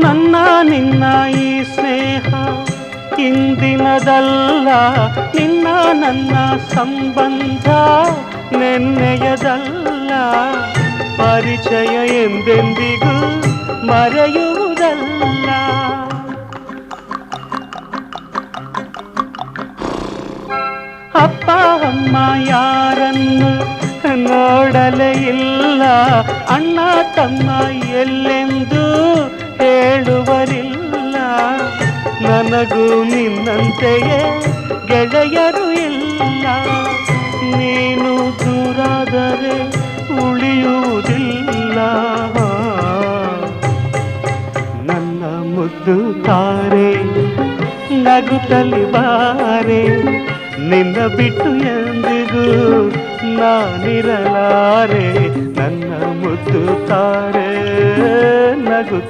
ನನ್ನ ನಿನ್ನ ಈ ಸ್ನೇಹ ಇಂದಿನದಲ್ಲ, ನಿನ್ನ ನನ್ನ ಸಂಬಂಧ ನೆನ್ನೆಯದಲ್ಲ. ಪರಿಚಯ ಎಂದೆಂದಿಗೂ ಮರೆಯುವುದಲ್ಲ. ಅಪ್ಪ ಅಮ್ಮ ಯಾರನ್ನು ನೋಡಲೇ ಇಲ್ಲ, ಅಣ್ಣ ತಮ್ಮ ಎಲ್ಲೆಂದು ಹೇಳುವರಿಲ್ಲ. ನನಗೂ ನಿನ್ನಂತೆಯೇ ಗೆಳೆಯರು ಇಲ್ಲ. ನೀನು ದೂರಾದರೆ ಉಳಿಯುವುದಿಲ್ಲ. ನನ್ನ ಮುದ್ದು ತಾರೆ ನಗುತ್ತಲಿ ಬಾರೆ, ನಿನ್ನ ಬಿಟ್ಟು ಎಂದಿಗೂ ನಾನಿರಲಾರೆ. ನನ್ನ ಮುದ್ದು ತಾರೆ ನಗುತ್ತ